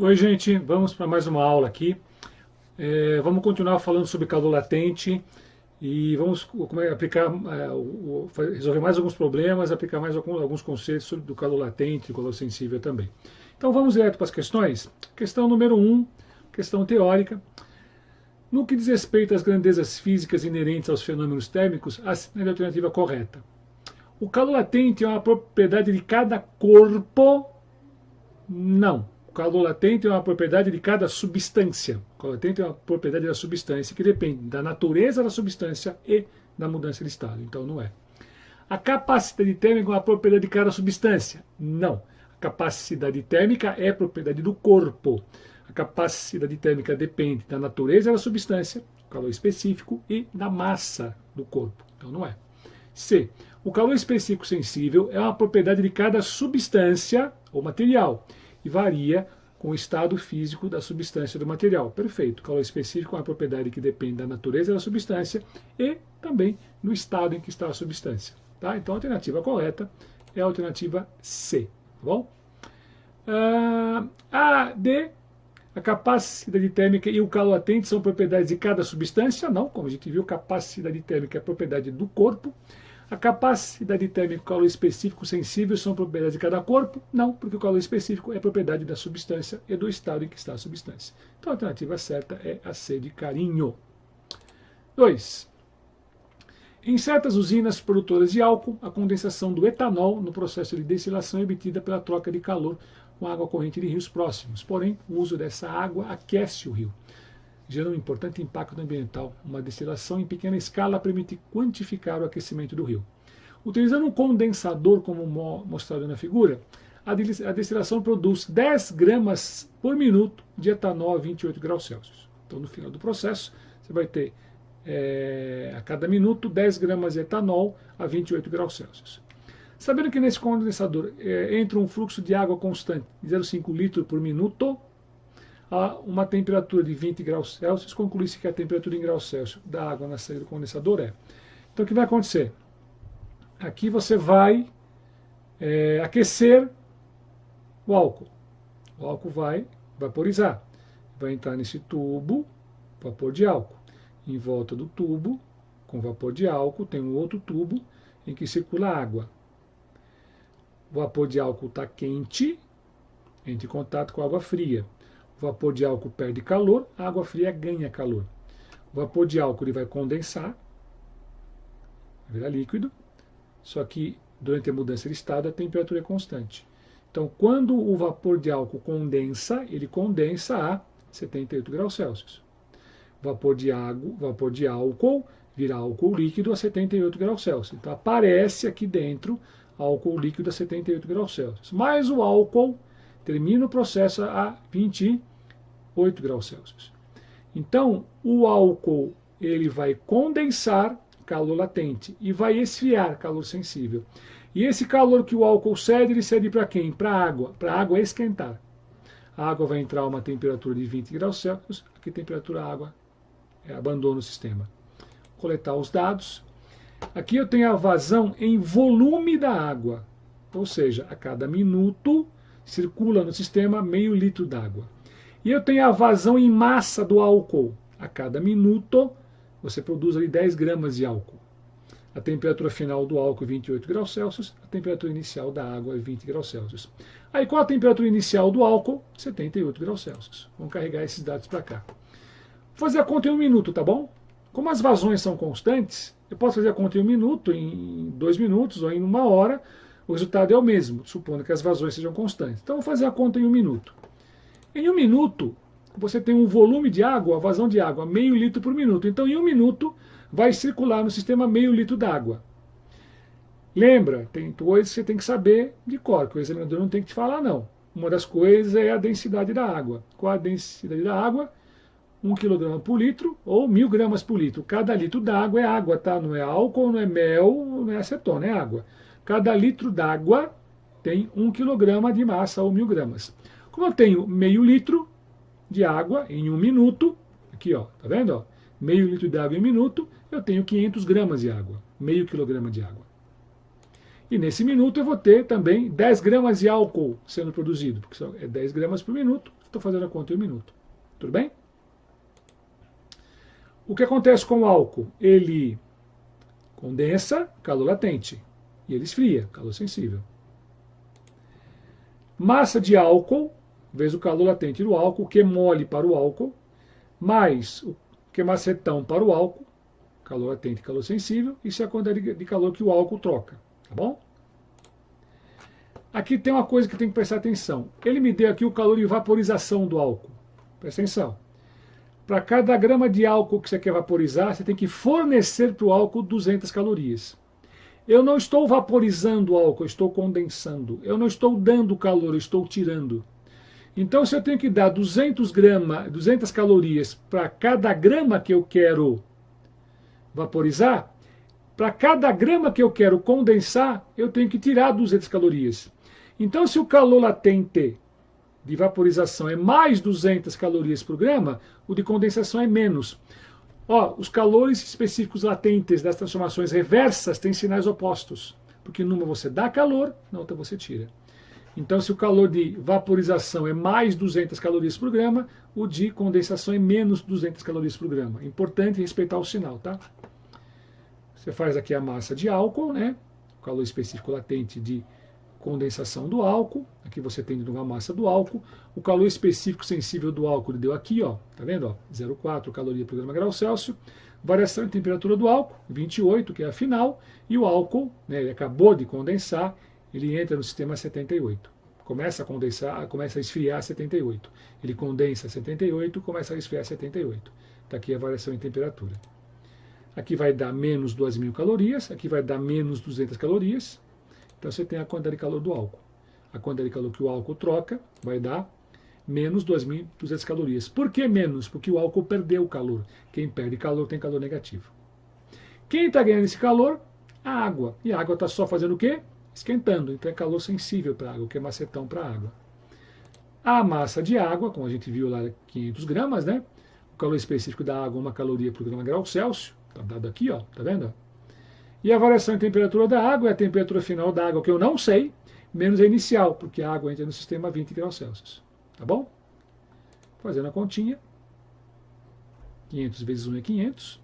Oi, gente, vamos para mais uma aula aqui. Vamos continuar falando sobre calor latente e vamos aplicar, resolver mais alguns problemas, aplicar mais alguns conceitos do calor latente e calor sensível também. Então vamos direto para as questões. Questão número 1, questão teórica. No que diz respeito às grandezas físicas inerentes aos fenômenos térmicos, assinale a alternativa correta. O calor latente é uma propriedade de cada corpo? Não. O calor latente é uma propriedade de cada substância. O calor latente é uma propriedade da substância que depende da natureza da substância e da mudança de estado. Então não é. A capacidade térmica é uma propriedade de cada substância? Não. A capacidade térmica é propriedade do corpo. A capacidade térmica depende da natureza da substância, calor específico, e da massa do corpo. Então não é. C. O calor específico sensível é uma propriedade de cada substância ou material e varia com o estado físico da substância do material. Perfeito. O calor específico é uma propriedade que depende da natureza da substância e também do estado em que está a substância. Tá? Então a alternativa correta é a alternativa C. Tá bom? D. A capacidade térmica e o calor latente são propriedades de cada substância? Não, como a gente viu, capacidade térmica é propriedade do corpo. A capacidade térmica e o calor específico sensível são propriedades de cada corpo? Não, porque o calor específico é propriedade da substância e do estado em que está a substância. Então a alternativa certa é a C de carinho. 2. Em certas usinas produtoras de álcool, a condensação do etanol no processo de destilação é obtida pela troca de calor com água corrente de rios próximos. Porém, o uso dessa água aquece o rio, gerando um importante impacto ambiental. Uma destilação em pequena escala permite quantificar o aquecimento do rio. Utilizando um condensador, como mostrado na figura, a destilação produz 10 gramas por minuto de etanol a 28 graus Celsius. Então, no final do processo, você vai ter a cada minuto 10 gramas de etanol a 28 graus Celsius. Sabendo que nesse condensador entra um fluxo de água constante de 0,5 litros por minuto, a uma temperatura de 20 graus Celsius, conclui-se que a temperatura em graus Celsius da água na saída do condensador é. Então o que vai acontecer? Aqui você vai aquecer o álcool. O álcool vai vaporizar. Vai entrar nesse tubo, vapor de álcool. Em volta do tubo, com vapor de álcool, tem um outro tubo em que circula água. O vapor de álcool está quente, entra em contato com a água fria. O vapor de álcool perde calor, a água fria ganha calor. O vapor de álcool ele vai condensar, vai virar líquido, só que durante a mudança de estado a temperatura é constante. Então, quando o vapor de álcool condensa, ele condensa a 78 graus Celsius. Vapor de álcool vira álcool líquido a 78 graus Celsius. Então, aparece aqui dentro álcool líquido a 78 graus Celsius. Mas o álcool termina o processo a 28 graus Celsius. Então, o álcool ele vai condensar calor latente e vai esfriar calor sensível. E esse calor que o álcool cede, ele cede para quem? Para a água. Para a água esquentar. A água vai entrar a uma temperatura de 20 graus Celsius. A que temperatura a água abandona o sistema. Vou coletar os dados. Aqui eu tenho a vazão em volume da água. Ou seja, a cada minuto circula no sistema meio litro d'água. E eu tenho a vazão em massa do álcool. A cada minuto você produz ali 10 gramas de álcool. A temperatura final do álcool é 28 graus Celsius, a temperatura inicial da água é 20 graus Celsius. Aí qual a temperatura inicial do álcool? 78 graus Celsius. Vamos carregar esses dados para cá. Vou fazer a conta em 1 minuto, tá bom? Como as vazões são constantes, eu posso fazer a conta em 1 minuto, em 2 minutos ou em 1 hora. O resultado é o mesmo, supondo que as vazões sejam constantes. Então, vou fazer a conta em 1 minuto. Em 1 minuto, você tem um volume de água, a vazão de água, meio litro por minuto. Então, em 1 minuto, vai circular no sistema meio litro d'água. Lembra, tem coisas que você tem que saber de cor, que o examinador não tem que te falar, não. Uma das coisas é a densidade da água. Qual a densidade da água? 1 kg por litro ou 1000 gramas por litro. Cada litro d'água é água, tá? Não é álcool, não é mel, não é acetona, é água. Cada litro d'água tem 1 kg de massa ou 1000 gramas. Como eu tenho meio litro de água em 1 minuto, aqui ó, tá vendo? Ó? Meio litro de água em 1 minuto, eu tenho 500 gramas de água, meio quilograma de água. E nesse minuto eu vou ter também 10 gramas de álcool sendo produzido, porque é 10 gramas por minuto, estou fazendo a conta em 1 minuto. Tudo bem? O que acontece com o álcool? Ele condensa, calor latente, e ele esfria, calor sensível. Massa de álcool, vezes o calor latente do álcool, que é mole para o álcool, mais o que é macetão para o álcool, calor latente e calor sensível, isso é a quantidade de calor que o álcool troca, tá bom? Aqui tem uma coisa que tem que prestar atenção. Ele me deu aqui o calor de vaporização do álcool. Presta atenção. Para cada grama de álcool que você quer vaporizar, você tem que fornecer para o álcool 200 calorias. Eu não estou vaporizando o álcool, eu estou condensando. Eu não estou dando calor, eu estou tirando. Então, se eu tenho que dar 200 calorias para cada grama que eu quero vaporizar, para cada grama que eu quero condensar, eu tenho que tirar 200 calorias. Então, se o calor latente de vaporização é mais 200 calorias por grama, o de condensação é menos. Ó, os calores específicos latentes das transformações reversas têm sinais opostos, porque numa você dá calor, na outra você tira. Então, se o calor de vaporização é mais 200 calorias por grama, o de condensação é menos 200 calorias por grama. Importante respeitar o sinal, tá? Você faz aqui a massa de álcool, né? O calor específico latente de condensação do álcool. Aqui você tem de novo a massa do álcool. O calor específico sensível do álcool ele deu aqui, ó. Tá vendo? Ó, 0,4 caloria por grau Celsius. Variação de temperatura do álcool, 28, que é a final. E o álcool, né, ele acabou de condensar, ele entra no sistema 78. Começa a condensar, começa a esfriar a 78. Ele condensa a 78, começa a esfriar a 78. Está aqui a variação em temperatura. Aqui vai dar menos 2.000 calorias, aqui vai dar menos 200 calorias. Então você tem a quantidade de calor do álcool. A quantidade de calor que o álcool troca vai dar menos 2.200 calorias. Por que menos? Porque o álcool perdeu calor. Quem perde calor tem calor negativo. Quem está ganhando esse calor? A água. E a água está só fazendo o quê? Esquentando. Então é calor sensível para a água, que é macetão para a água. A massa de água, como a gente viu lá, 500 gramas, né? O calor específico da água, 1 caloria por grau Celsius. Está dado aqui, ó. Tá vendo? E a variação em temperatura da água é a temperatura final da água, que eu não sei, menos a inicial, porque a água entra no sistema a 20 graus Celsius. Tá bom? Fazendo a continha. 500 vezes 1 é 500.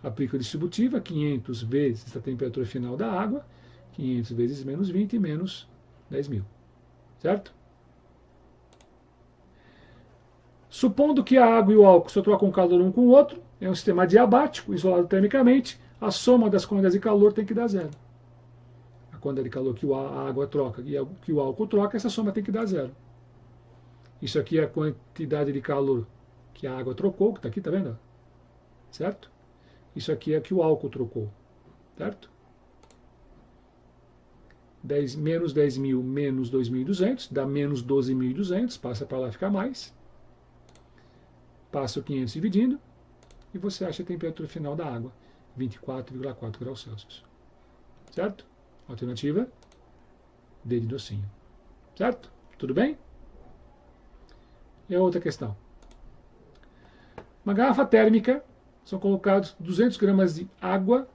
Aplico a distributiva. 500 vezes a temperatura final da água. 500 vezes menos 20 menos 10.000. Certo? Supondo que a água e o álcool só trocam calor um com o outro, é um sistema adiabático, isolado termicamente, a soma das quantidades de calor tem que dar zero. A quantidade de calor que a água troca e que o álcool troca, essa soma tem que dar zero. Isso aqui é a quantidade de calor que a água trocou, que está aqui, tá vendo? Certo? Isso aqui é o que o álcool trocou. Certo? Menos 10.000 menos 2.200, dá menos 12.200, passa para lá ficar mais. Passa o 500 dividindo, e você acha a temperatura final da água, 24,4 graus Celsius. Certo? Alternativa D de docinho. Certo? Tudo bem? E a outra questão. Uma garrafa térmica, são colocados 200 gramas de água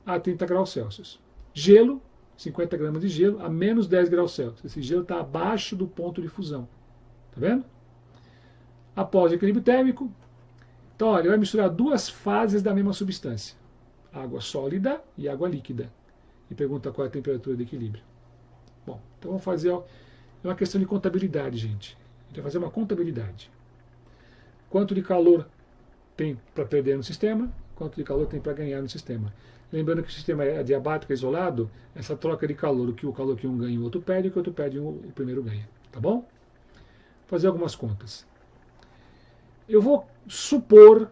a 30 graus Celsius. Gelo, 50 gramas de gelo a menos 10 graus Celsius. Esse gelo está abaixo do ponto de fusão. Tá vendo? Após o equilíbrio térmico, então olha, ele vai misturar duas fases da mesma substância. Água sólida e água líquida. E pergunta qual é a temperatura de equilíbrio. Bom, então vamos fazer uma questão de contabilidade, gente. A gente vai fazer uma contabilidade. Quanto de calor tem para perder no sistema, quanto de calor tem para ganhar no sistema. Lembrando que o sistema é adiabático, é isolado, essa troca de calor, o calor que um ganha o outro perde, o que o outro perde o primeiro ganha. Tá bom? Vou fazer algumas contas. Eu vou supor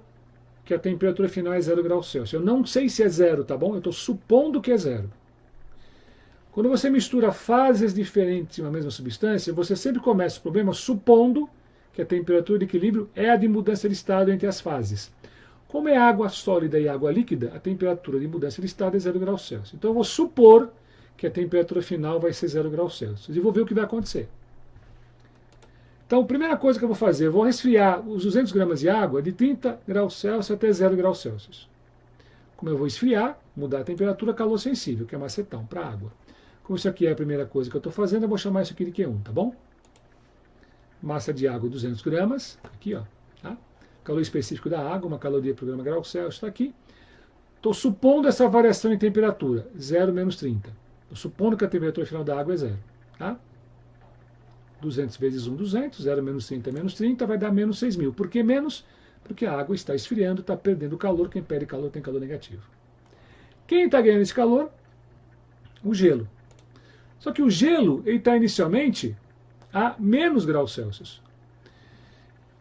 que a temperatura final é 0 graus Celsius. Eu não sei se é zero, tá bom? Eu estou supondo que é zero. Quando você mistura fases diferentes em uma mesma substância, você sempre começa o problema supondo que a temperatura de equilíbrio é a de mudança de estado entre as fases. Como é água sólida e água líquida, a temperatura de mudança de estado é 0 graus Celsius. Então eu vou supor que a temperatura final vai ser 0 graus Celsius. E vou ver o que vai acontecer. Então, a primeira coisa que eu vou fazer, eu vou resfriar os 200 gramas de água de 30 graus Celsius até 0 graus Celsius. Como eu vou esfriar, mudar a temperatura, calor sensível, que é macetão para a água. Como isso aqui é a primeira coisa que eu estou fazendo, eu vou chamar isso aqui de Q1, tá bom? massa de água 200 gramas, aqui, ó, tá? Calor específico da água, uma caloria por grama grau Celsius, está aqui. Estou supondo essa variação em temperatura, 0 menos 30. Estou supondo que a temperatura final da água é 0, tá? 200 vezes 1, 200, 0 menos 30 menos 30, vai dar menos 6.000. Por que menos? Porque a água está esfriando, está perdendo calor, quem perde calor tem calor negativo. Quem está ganhando esse calor? O gelo. Só que o gelo está inicialmente a menos graus Celsius.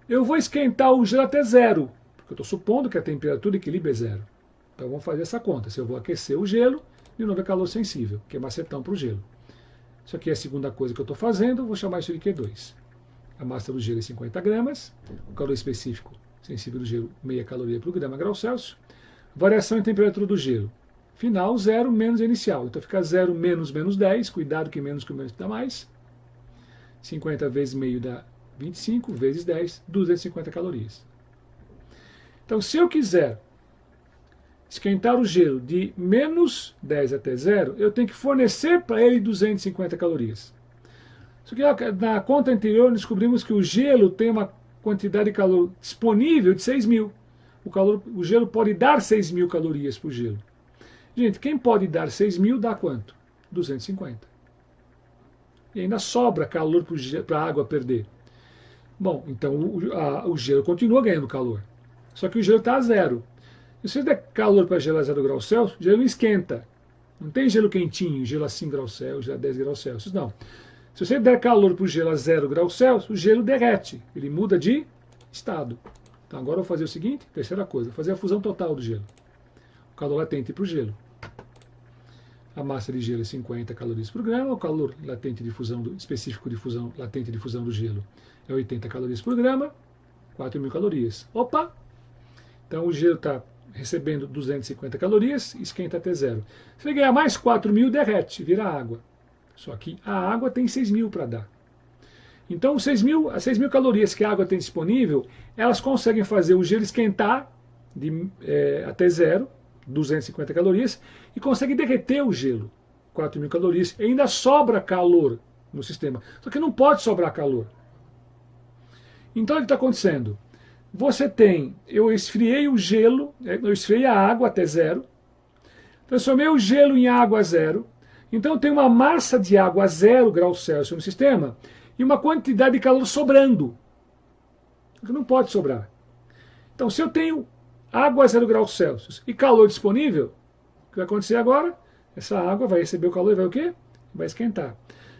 Eu vou esquentar o gelo até 0, porque eu estou supondo que a temperatura de equilíbrio é 0. Então vamos fazer essa conta. Se eu vou aquecer o gelo, de novo é calor sensível, que é macetão para o gelo. Isso aqui é a segunda coisa que eu estou fazendo, vou chamar isso de Q2. A massa do gelo é 50 gramas, o calor específico sensível do gelo, meia caloria por grama grau Celsius. Variação em temperatura do gelo. Final, 0 menos inicial. Então fica 0 menos menos 10, cuidado que menos dá mais. 50 vezes meio dá 25, vezes 10, 250 calorias. Então se eu quiser esquentar o gelo de menos 10 até 0, eu tenho que fornecer para ele 250 calorias. Só que na conta anterior descobrimos que o gelo tem uma quantidade de calor disponível de 6.000. O gelo pode dar 6.000 calorias para o gelo. Gente, quem pode dar 6.000 dá quanto? 250. E ainda sobra calor para a água perder. Bom, então o gelo continua ganhando calor. Só que o gelo está a 0. Se você der calor para gelo a 0 graus Celsius, o gelo não esquenta. Não tem gelo quentinho, gelo a 5 graus Celsius, gelo a 10 graus Celsius, não. Se você der calor para o gelo a 0 graus Celsius, o gelo derrete, ele muda de estado. Então agora eu vou fazer o seguinte, terceira coisa, fazer a fusão total do gelo. O calor latente para o gelo. A massa de gelo é 50 calorias por grama, o calor latente de fusão específico de fusão, latente de fusão do gelo é 80 calorias por grama, 4.000 calorias. Opa! Então o gelo está recebendo 250 calorias, esquenta até 0. Se ele ganhar mais 4.000, derrete, vira água. Só que a água tem 6.000 para dar. Então as 6.000 calorias que a água tem disponível, elas conseguem fazer o gelo esquentar até 0, 250 calorias, e consegue derreter o gelo, 4.000 calorias, e ainda sobra calor no sistema. Só que não pode sobrar calor. Então o que está acontecendo? Eu esfriei o gelo, eu esfriei a água até 0, transformei o gelo em água a 0, então eu tenho uma massa de água a 0 graus Celsius no sistema e uma quantidade de calor sobrando. Que não pode sobrar. Então se eu tenho água a 0 graus Celsius e calor disponível, o que vai acontecer agora? Essa água vai receber o calor e vai o quê? Vai esquentar.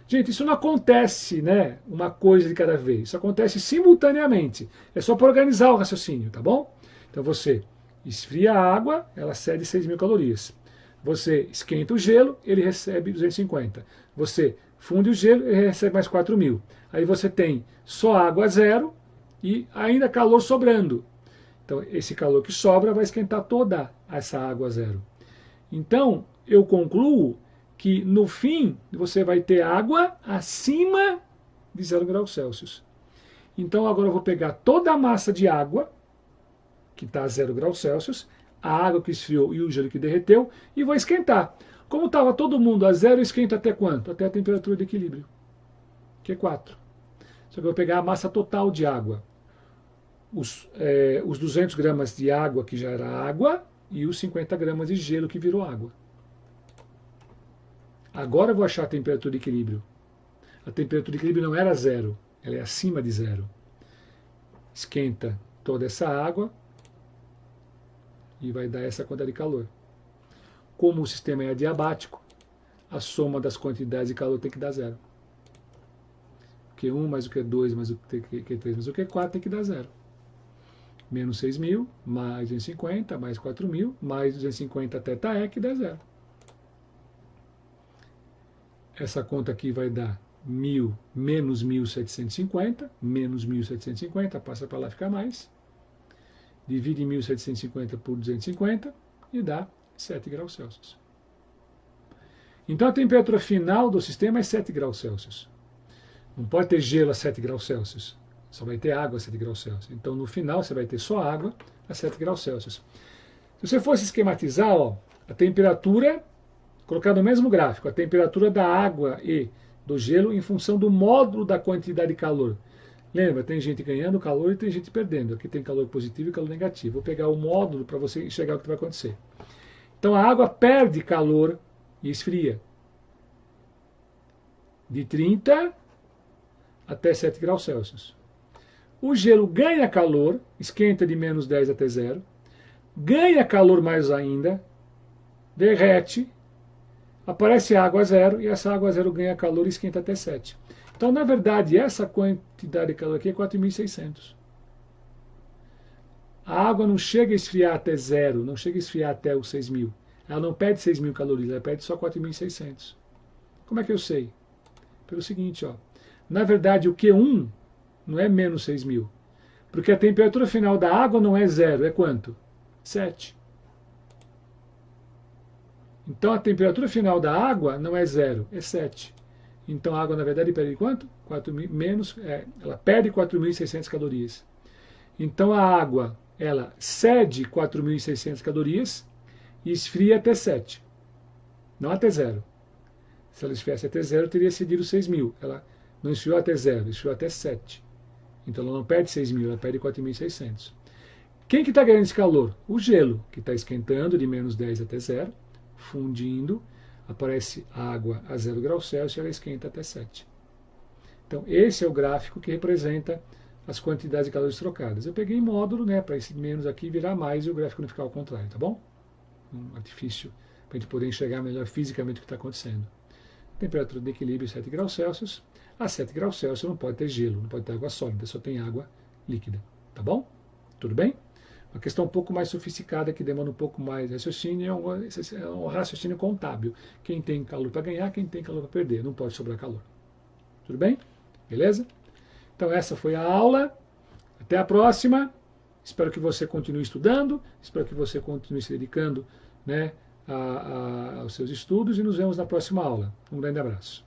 Gente, isso não acontece, né, uma coisa de cada vez. Isso acontece simultaneamente. É só para organizar o raciocínio, tá bom? Então você esfria a água, ela cede 6.000 calorias. Você esquenta o gelo, ele recebe 250. Você funde o gelo, ele recebe mais 4.000. Aí você tem só água a 0 e ainda calor sobrando. Então esse calor que sobra vai esquentar toda essa água a 0. Então eu concluo que no fim você vai ter água acima de 0 graus Celsius. Então agora eu vou pegar toda a massa de água, que está a 0 graus Celsius, a água que esfriou e o gelo que derreteu, e vou esquentar. Como estava todo mundo a 0, eu esquento até quanto? Até a temperatura de equilíbrio, que é 4. Só que eu vou pegar a massa total de água. Os 200 gramas de água, que já era água, e os 50 gramas de gelo, que virou água. Agora eu vou achar a temperatura de equilíbrio. A temperatura de equilíbrio não era 0, ela é acima de 0. Esquenta toda essa água e vai dar essa quantidade de calor. Como o sistema é adiabático, a soma das quantidades de calor tem que dar 0. O Q1 mais o Q2 mais o Q3 mais o Q4 tem que dar 0. Menos 6.000, mais 250, mais 4.000, mais 250 θe, que dá 0. Essa conta aqui vai dar 1.000 menos 1.750, menos 1.750, passa para lá ficar mais. Divide 1.750 por 250 e dá 7 graus Celsius. Então a temperatura final do sistema é 7 graus Celsius. Não pode ter gelo a 7 graus Celsius. Só vai ter água a 7 graus Celsius. Então no final você vai ter só água a 7 graus Celsius. Se você fosse esquematizar, ó, a temperatura, colocar no mesmo gráfico, a temperatura da água e do gelo em função do módulo da quantidade de calor. Lembra, tem gente ganhando calor e tem gente perdendo. Aqui tem calor positivo e calor negativo. Vou pegar o módulo para você enxergar o que vai acontecer. Então a água perde calor e esfria. De 30 até 7 graus Celsius. O gelo ganha calor, esquenta de menos 10 até 0, ganha calor mais ainda, derrete, aparece água a zero, e essa água a zero ganha calor e esquenta até 7. Então, na verdade, essa quantidade de calor aqui é 4.600. A água não chega a esfriar até 0, não chega a esfriar até os 6.000. Ela não perde 6.000 calorias, ela perde só 4.600. Como é que eu sei? Pelo seguinte, ó. Na verdade, o Q1 não é menos 6.000. Porque a temperatura final da água não é 0, é quanto? 7. Então a temperatura final da água não é 0, é 7. Então a água, na verdade, perde quanto? 4.000, ela perde 4.600 calorias. Então a água, ela cede 4.600 calorias e esfria até 7. Não até 0. Se ela esfriasse até 0, teria cedido 6.000. Ela não esfriou até 0, esfriou até 7. Então ela não perde 6.000, ela perde 4.600. Quem que está ganhando esse calor? O gelo, que está esquentando de menos 10 até 0, fundindo, aparece água a 0 graus Celsius e ela esquenta até 7. Então esse é o gráfico que representa as quantidades de calores trocadas. Eu peguei em módulo, né, para esse menos aqui virar mais e o gráfico não ficar ao contrário, tá bom? Um artifício para a gente poder enxergar melhor fisicamente o que está acontecendo. Temperatura de equilíbrio 7 graus Celsius. A 7 graus Celsius não pode ter gelo, não pode ter água sólida, só tem água líquida. Tá bom? Tudo bem? Uma questão um pouco mais sofisticada, que demanda um pouco mais de raciocínio, é um raciocínio contábil. Quem tem calor para ganhar, quem tem calor para perder. Não pode sobrar calor. Tudo bem? Beleza? Então essa foi a aula. Até a próxima. Espero que você continue estudando, espero que você continue se dedicando, né, aos seus estudos e nos vemos na próxima aula. Um grande abraço.